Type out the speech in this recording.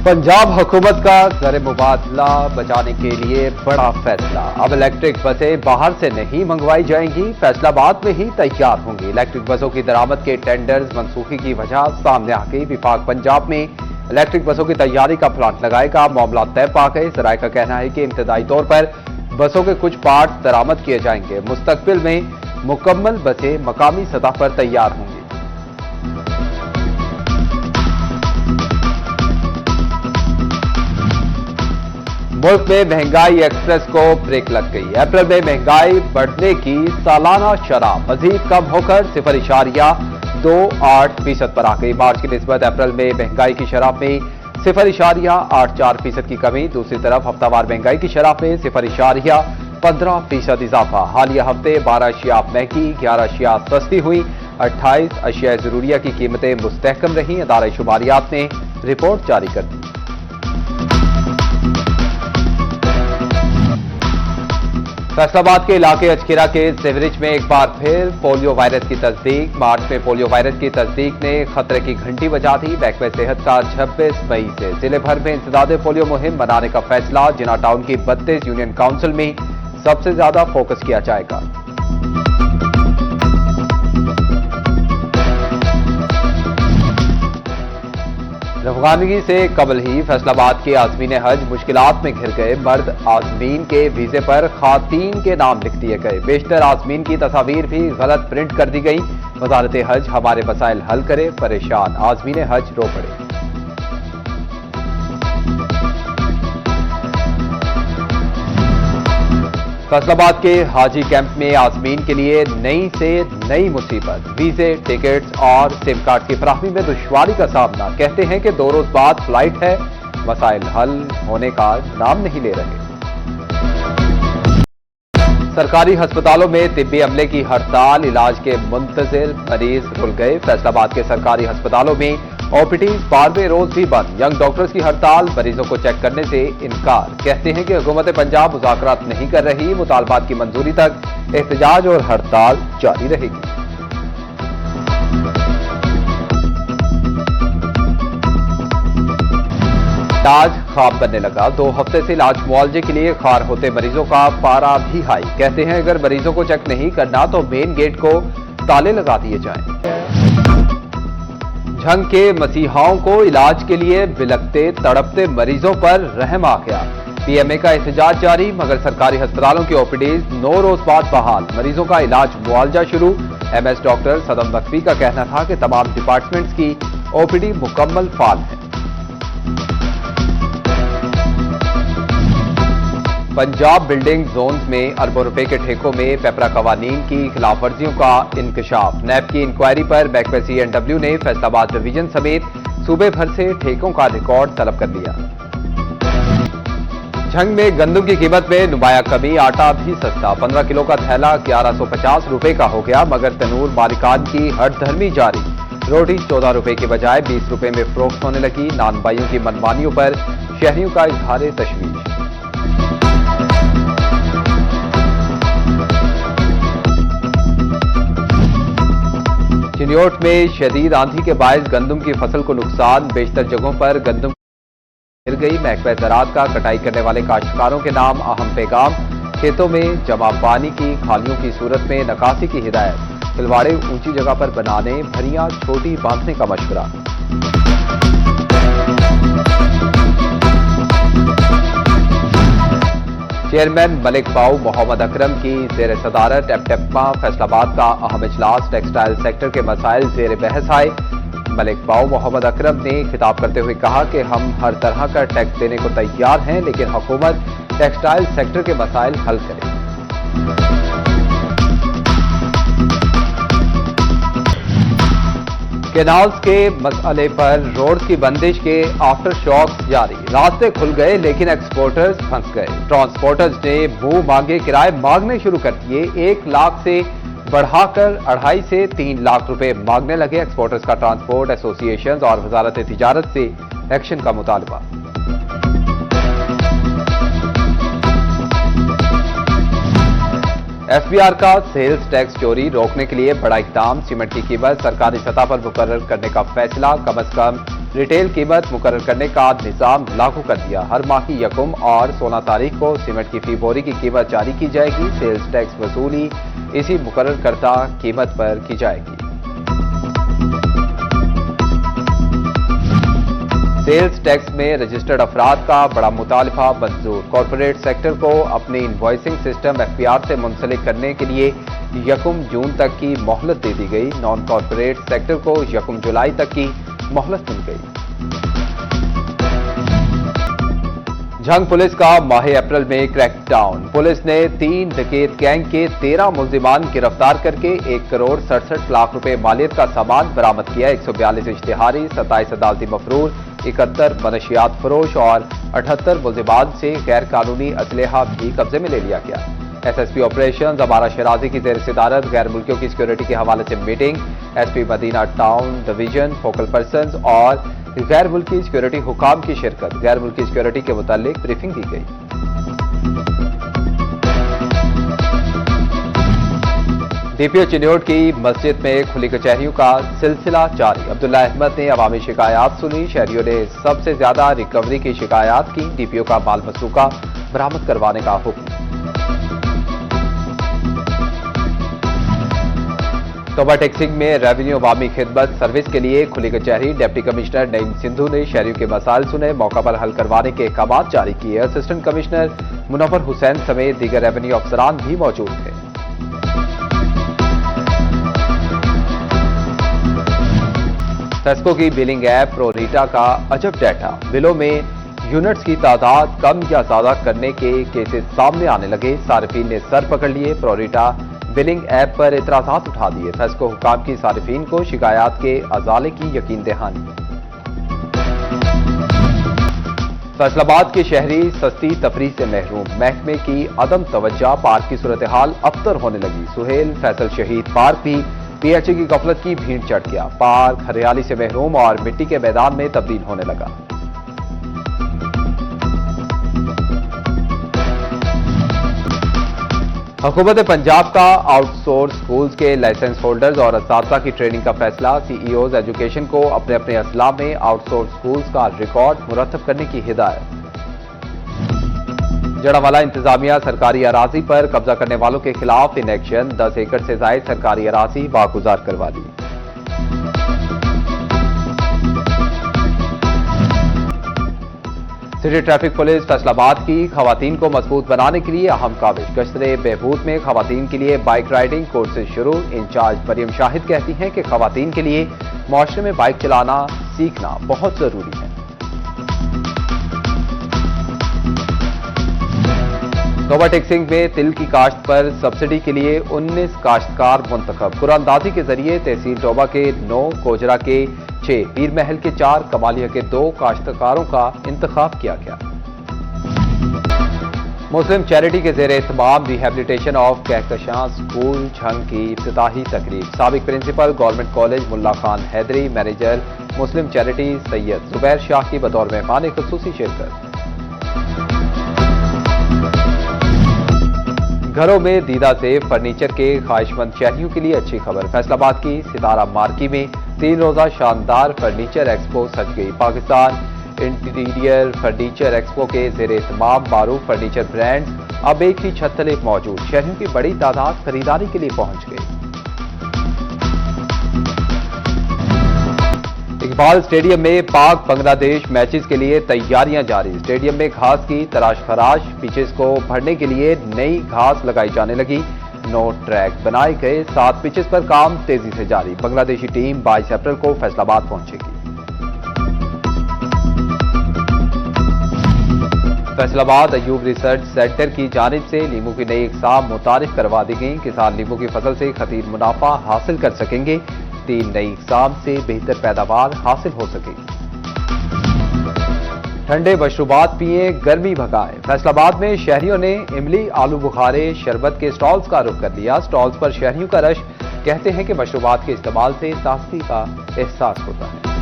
पंजाब हुकूमत का ज़र मुबादला बचाने के लिए बड़ा फैसला। अब इलेक्ट्रिक बसें बाहर से नहीं मंगवाई जाएंगी, फैसलाबाद में ही तैयार होंगी। इलेक्ट्रिक बसों की दरामद के टेंडर्स मनसूखी की वजह सामने आ गई। विभाग पंजाब में इलेक्ट्रिक बसों की तैयारी का प्लान लगाएगा। मामला तय पा गए। सराय का कहना है कि इब्तदाई तौर पर बसों के कुछ पार्ट दरामद किए जाएंगे। मुस्तकबिल में मुकम्मल बसें मकामी सतह पर तैयार होंगी। मुल्क में महंगाई एक्सप्रेस को ब्रेक लग गई। अप्रैल में महंगाई बढ़ने की सालाना शरह मजीद कम होकर 0.28% पर आ गई। मार्च की निस्बत अप्रैल में महंगाई की शरह में 0.84% की कमी। दूसरी तरफ हफ्तावार महंगाई की शरह में 0.15% इजाफा। हालिया हफ्ते 12 अशिया महंगी, 11 अशिया सस्ती हुई, 28 अशिया जरूरिया की कीमतें मुस्तहकम रहीं। अदारे शुमारियात ने रिपोर्ट जारी कर दी। फैसलाबाद के इलाके अचखेरा के सीवरेज में एक बार फिर पोलियो वायरस की तस्दीक। मार्च में पोलियो वायरस की तस्दीक ने खतरे की घंटी बजा दी। महकमे सेहत का 26 मई से जिले भर में इंसदादे पोलियो मुहिम बनाने का फैसला। जिना टाउन की 32 यूनियन काउंसिल में सबसे ज्यादा फोकस किया जाएगा। रफगानगी से कबल ही फैसलाबाद के आजमीन हज मुश्किलात में घिर गए। मर्द आजमीन के वीजे पर खातीन के नाम लिख दिए गए। बेशतर आजमीन की तस्वीर भी गलत प्रिंट कर दी गई। वजारत हज हमारे मसाइल हल करे, परेशान आजमीन हज रो पड़े। फैसलाबाद के हाजी कैंप में आजमीन के लिए नई से नई मुसीबत। वीजे, टिकट्स और सिम कार्ड की फराहमी में दुश्वारी का सामना। कहते हैं कि 2 रोज बाद फ्लाइट है, मसाइल हल होने का नाम नहीं ले रहे। सरकारी अस्पतालों में तिब्बी अमले की हड़ताल, इलाज के मुंतजिर मरीज रुल गए। फैसलाबाद के सरकारी अस्पतालों में ओपीडी 12वें रोज भी बंद। यंग डॉक्टर्स की हड़ताल, मरीजों को चेक करने से इनकार। कहते हैं कि हुकूमत पंजाब मुज़ाकरात नहीं कर रही, मुतालबात की मंजूरी तक एहतजाज और हड़ताल जारी रहेगी। इलाज ख्वाब बनने लगा। 2 हफ्ते से इलाज मुआवजे के लिए खार होते मरीजों का पारा भी हाई। कहते हैं अगर मरीजों को चेक नहीं करना तो मेन गेट को ताले लगा दिए जाएं। झंग के मसीहाओं को इलाज के लिए बिलखते तड़पते मरीजों पर रहम आ गया। पीएमए का एहतजाज जारी, मगर सरकारी अस्पतालों की ओपीडीज 9 रोज बाद बहाल। मरीजों का इलाज मुआवजा शुरू। एमएस डॉक्टर सदम नकवी का कहना था कि तमाम डिपार्टमेंट्स की ओपीडी मुकम्मल फाल है। पंजाब बिल्डिंग जोन्स में अरबों रुपए के ठेकों में पेपरा कवानीन की खिलाफवर्जियों का इंकशाफ। नैब की इंक्वायरी पर महकमे CNW ने फैसलाबाद डिवीजन समेत सूबे भर से ठेकों का रिकॉर्ड तलब कर लिया। झंग में गंदम की कीमत में नुमाया कमी, आटा भी सस्ता। 15 किलो का थैला 1150 रुपए का हो गया, मगर तनूर मालिकान की हठधर्मी जारी। रोटी 14 रुपए के बजाय 20 रुपए में फरोख्त होने लगी। नानबाइयों की मनमानियों पर शहरियों का इजहार तशवीश। चिन्योट में शदीद आंधी के बायस गंदम की फसल को नुकसान। बेशतर जगहों पर गंदम गिर गई। महकमा ज़राअत का कटाई करने वाले काश्तकारों के नाम अहम पैगाम। खेतों में जमा पानी की खालियों की सूरत में निकासी की हिदायत। खिलवाड़े ऊंची जगह पर बनाने, भरियां छोटी बांधने का मशवरा। चेयरमैन मलिक बाऊ मोहम्मद अकरम की जेर सदारत एपटेपमा फैसलाबाद का अहम इजलास। टेक्सटाइल सेक्टर के मसाइल जेर बहस आए। मलिक बाऊ मोहम्मद अकरम ने खिताब करते हुए कहा कि हम हर तरह का टैक्स देने को तैयार हैं, लेकिन हुकूमत टेक्सटाइल सेक्टर के मसाइल हल करे। केनाल्स के मसले पर रोड की बंदिश के आफ्टर शॉक्स जारी। रास्ते खुल गए लेकिन एक्सपोर्टर्स फंस गए। ट्रांसपोर्टर्स ने मुंह मांगे किराए मांगने शुरू कर दिए। 1 लाख से बढ़ाकर 2.5 से 3 लाख रुपए मांगने लगे। एक्सपोर्टर्स का ट्रांसपोर्ट एसोसिएशन और वजारत तिजारत से एक्शन का मुतालबा। एफबीआर का सेल्स टैक्स चोरी रोकने के लिए बड़ा इक़दाम। सीमेंट की कीमत सरकारी सतह पर मुकर्रर करने का फैसला। कम अज कम रिटेल कीमत मुकर्रर करने का निजाम लागू कर दिया। हर माह की यकम और 16 तारीख को सीमेंट की फी बोरी की कीमत जारी की जाएगी। सेल्स टैक्स वसूली इसी मुकर्रर करदा कीमत पर की जाएगी। सेल्स टैक्स में रजिस्टर्ड अफराद का बड़ा मुतालिबा मंजूर। कॉरपोरेट सेक्टर को अपनी इनवॉइसिंग सिस्टम एफपीआर से मुंसलिक करने के लिए 1 जून तक की मोहलत दे दी गई। नॉन कॉरपोरेट सेक्टर को 1 जुलाई तक की मोहलत मिल गई। झंग पुलिस का माह अप्रैल में क्रैकडाउन। पुलिस ने 3 डकैत गैंग के 13 मुल्जिमान गिरफ्तार करके 1 करोड़ 67 लाख रुपए मालियत का सामान बरामद किया। 142 इश्तिहारी, 27 अदालती मफरूर, 71 मनशियात फरोश और 78 मुल्जिमान से गैर कानूनी असलहा भी कब्जे में ले लिया गया। एसएसपी ऑपरेशन अमारा शराजी की जेर सदारत गैर मुल्कियों की सिक्योरिटी के हवाले से meeting. SP Madina Town division, focal persons और गैर मुल्की सिक्योरिटी हुकाम की शिरकत। गैर मुल्की सिक्योरिटी के मुतालिक ब्रीफिंग दी गई। डीपीओ चिन्योट की मस्जिद में खुली कचहरियों का सिलसिला जारी। अब्दुल्ला अहमद ने अवामी शिकायत सुनी। शहरियों ने सबसे ज्यादा रिकवरी की शिकायत की। डीपीओ का माल मसरूका बरामद करवाने का हुक्म। तोबा टैक्सिंग में रेवेन्यू अवामी खिदमत सर्विस के लिए खुली कचहरी। डिप्टी कमिश्नर नईम सिंधु ने शहरियों के मसाइल सुने, मौका पर हल करवाने के अहकाम जारी किए। असिस्टेंट कमिश्नर मुनव्वर हुसैन समेत दीगर रेवेन्यू अफसरान भी मौजूद थे। फेस्को की बिलिंग ऐप प्रोरीटा का अजब डाटा। बिलों में यूनिट्स की तादाद कम या ज्यादा करने के केसेस सामने आने लगे। सार्फिन ने सर पकड़ लिए। प्रोरीटा बिलिंग ऐप पर इतराजात उठा दिए। फेस्को हुकाम की सार्फिन को शिकायत के अजाले की यकीन दहानी। फैसलाबाद के शहरी सस्ती तफरीह से महरूम। महकमे की अदम तवज्जो, पार्क की सूरत हाल अबतर होने लगी। सुहेल फैसल शहीद पार्क भी पीएचई की गफलत की भीड़ चढ़ गया। पार्क हरियाली से महरूम और मिट्टी के मैदान में तब्दील होने लगा। हुकूमत पंजाब का आउटसोर्स स्कूल्स के लाइसेंस होल्डर्स और असातिज़ा की ट्रेनिंग का फैसला। सीईओज एजुकेशन को अपने अपने असला में आउटसोर्स स्कूल्स का रिकॉर्ड मुरतब करने की हिदायत। जड़ावाला इंतजामिया सरकारी अराजी पर कब्जा करने वालों के खिलाफ इन एक्शन। 10 एकड़ से जायद सरकारी अराजी वागुजार करवा दी। सिटी ट्रैफिक पुलिस फैसलाबाद की खवातीन को मजबूत बनाने के लिए अहम काविश। गश्त-ए बहबूद में खवातीन के लिए बाइक राइडिंग कोर्सेज शुरू। इंचार्ज मरियम शाहिद कहती हैं कि खवातीन के लिए मुआशरे में बाइक चलाना सीखना बहुत जरूरी है। तोबा टैक्सिंग में तिल की काश्त पर सब्सिडी के लिए 19 काश्तकार मुंतखब। कुरानंदाजी के जरिए तहसील तोबा के 9, कोजरा के 6, पीर महल के 4, कमालिया के 2 काश्तकारों का इंतखाब किया गया। मुस्लिम चैरिटी के जेर एहतमाम rehabilitation of Kahkashan school Jhang की इफ्तिताही तकरीब। साबिक principal government college Mulla Khan Haidari, manager Muslim charity Syed Zubair Shah की बतौर मेहमान खुसूसी शिरकत। घरों में दीदा से फर्नीचर के ख्वाहिशमंद शहरियों के लिए अच्छी खबर। फैसलाबाद की सितारा मार्की में 3 रोजा शानदार फर्नीचर एक्सपो सज गई। पाकिस्तान इंटीरियर फर्नीचर एक्सपो के जेर एहतमाम मारूफ फर्नीचर ब्रांड्स अब एक ही छत तले मौजूद। शहरियों की बड़ी तादाद खरीदारी के लिए पहुंच गई। इकबाल स्टेडियम में पाक बांग्लादेश मैचेस के लिए तैयारियां जारी। स्टेडियम में घास की तराश खराश, पिचेस को भरने के लिए नई घास लगाई जाने लगी। 9 ट्रैक बनाए गए। 7 पिचेस पर काम तेजी से जारी। बांग्लादेशी टीम 22 अप्रैल को फैसलाबाद पहुंचेगी। फैसलाबाद अयूब रिसर्च सेंटर की जानिब से नींबू की नई इकसाम मुतारिफ करवा दी गई। किसान नींबू की फसल से खतीर मुनाफा हासिल कर सकेंगे। 3 नई इकसाम से बेहतर पैदावार हासिल हो सकेगी। ठंडे मशरूबात पिए, गर्मी भगाएं। फैसलाबाद में शहरियों ने इमली, आलू बुखारे, शरबत के स्टॉल्स का रुख कर लिया। स्टॉल्स पर शहरियों का रश। कहते हैं कि मशरूबात के इस्तेमाल से ताजगी का एहसास होता है।